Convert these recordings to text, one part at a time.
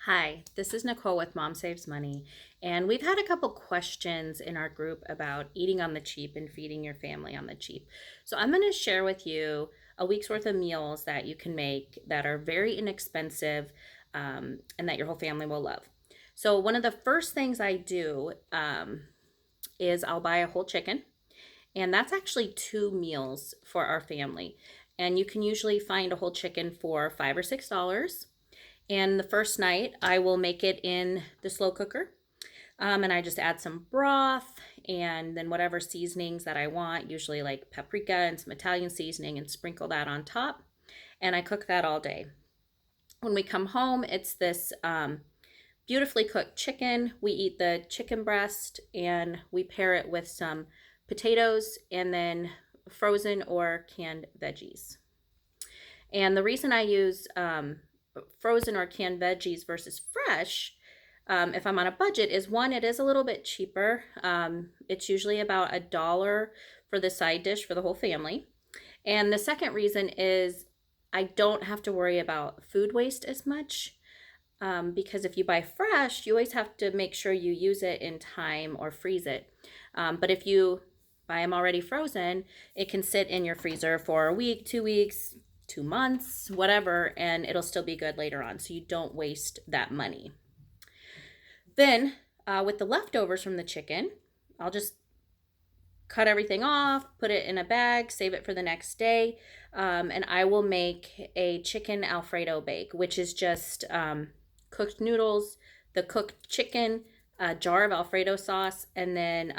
Hi, this is Nicole with Mom Saves Money, and we've had a couple questions in our group about eating on the cheap and feeding your family on the cheap. So I'm going to share with you a week's worth of meals that you can make that are very inexpensive and that your whole family will love. So one of the first things I do is I'll buy a whole chicken, and that's actually two meals for our family. And you can usually find a whole chicken for $5 or $6. And the first night, I will make it in the slow cooker. And I just add some broth and then whatever seasonings that I want, usually like paprika and some Italian seasoning, and sprinkle that on top. And I cook that all day. When we come home, it's this beautifully cooked chicken. We eat the chicken breast and we pair it with some potatoes and then frozen or canned veggies. And the reason I use frozen or canned veggies versus fresh, if I'm on a budget, is one, it is a little bit cheaper. It's usually about $1 for the side dish for the whole family. And the second reason is I don't have to worry about food waste as much. Because if you buy fresh, you always have to make sure you use it in time or freeze it. But if you buy them already frozen, it can sit in your freezer for a week, 2 weeks, 2 months, whatever, and it'll still be good later on. So you don't waste that money. Then, with the leftovers from the chicken, I'll just cut everything off, put it in a bag, save it for the next day, and I will make a chicken Alfredo bake, which is just cooked noodles, the cooked chicken, a jar of Alfredo sauce, and then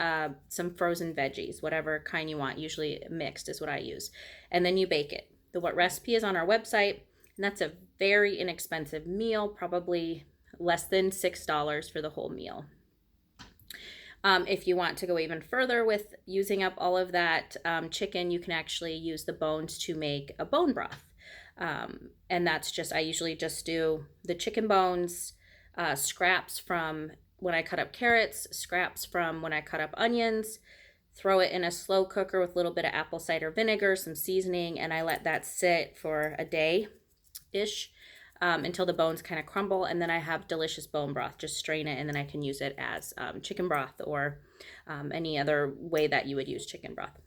some frozen veggies, whatever kind you want. Usually mixed is what I use. And then you bake it. The what recipe is on our website, and that's a very inexpensive meal, probably less than $6 for the whole meal. If you want to go even further with using up all of that chicken, you can actually use the bones to make a bone broth. And that's just, I usually just do the chicken bones, scraps from when I cut up carrots, scraps from when I cut up onions, throw it in a slow cooker with a little bit of apple cider vinegar, some seasoning, and I let that sit for a day-ish until the bones kind of crumble. And then I have delicious bone broth. Just strain it, and then I can use it as chicken broth or any other way that you would use chicken broth.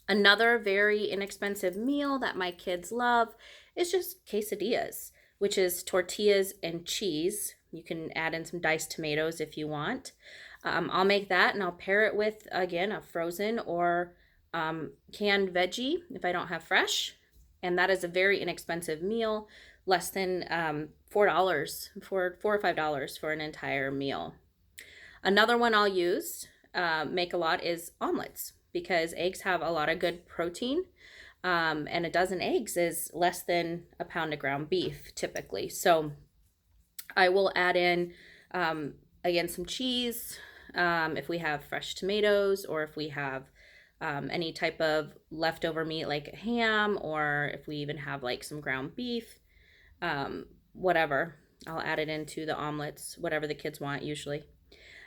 Another very inexpensive meal that my kids love is just quesadillas, which is tortillas and cheese. You can add in some diced tomatoes if you want. I'll make that and I'll pair it with, again, a frozen or canned veggie if I don't have fresh. And that is a very inexpensive meal, less than $4, $4 or $5 for an entire meal. Another one I'll use, make a lot, is omelets, because eggs have a lot of good protein. And a dozen eggs is less than a pound of ground beef typically. So I will add in, again, some cheese, if we have fresh tomatoes, or if we have any type of leftover meat like ham, or if we even have like some ground beef, whatever. I'll add it into the omelets, whatever the kids want usually.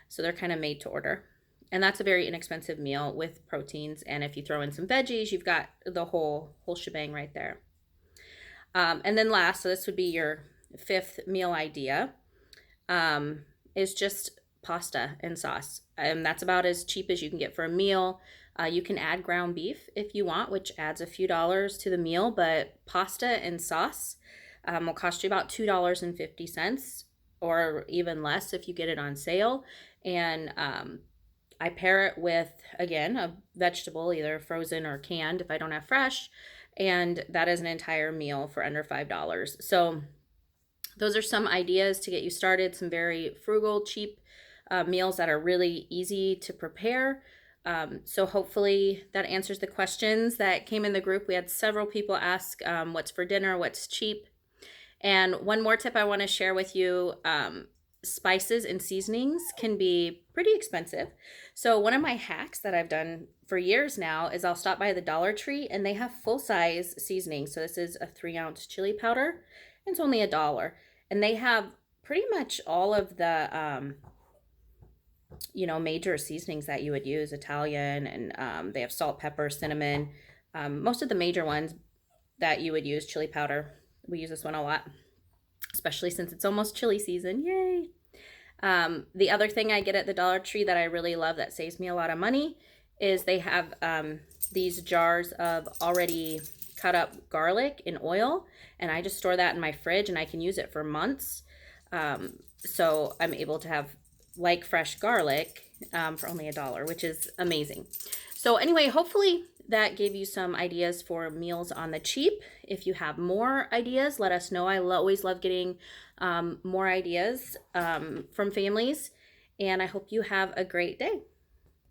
So they're kind of made to order. And that's a very inexpensive meal with proteins. And if you throw in some veggies, you've got the whole shebang right there. And then last, so this would be your fifth meal idea, is just pasta and sauce. And that's about as cheap as you can get for a meal. You can add ground beef if you want, which adds a few dollars to the meal, but pasta and sauce will cost you about $2.50 or even less if you get it on sale. And I pair it with, again, a vegetable, either frozen or canned if I don't have fresh, and that is an entire meal for under $5. So those are some ideas to get you started, some very frugal, cheap meals that are really easy to prepare. So hopefully that answers the questions that came in the group. We had several people ask what's for dinner, what's cheap. And one more tip I want to share with you, spices and seasonings can be pretty expensive. So one of my hacks that I've done for years now is I'll stop by the Dollar Tree, and they have full-size seasoning. So this is a 3-ounce chili powder, and it's only $1. And they have pretty much all of the major seasonings that you would use, Italian, and they have salt, pepper, cinnamon, most of the major ones that you would use, chili powder. We use this one a lot. especially since it's almost chili season. Yay! The other thing I get at the Dollar Tree that I really love that saves me a lot of money is they have these jars of already cut up garlic in oil, and I just store that in my fridge and I can use it for months. So I'm able to have like fresh garlic for only $1, which is amazing. So anyway, hopefully that gave you some ideas for meals on the cheap. If you have more ideas, let us know. I always love getting more ideas from families, and I hope you have a great day.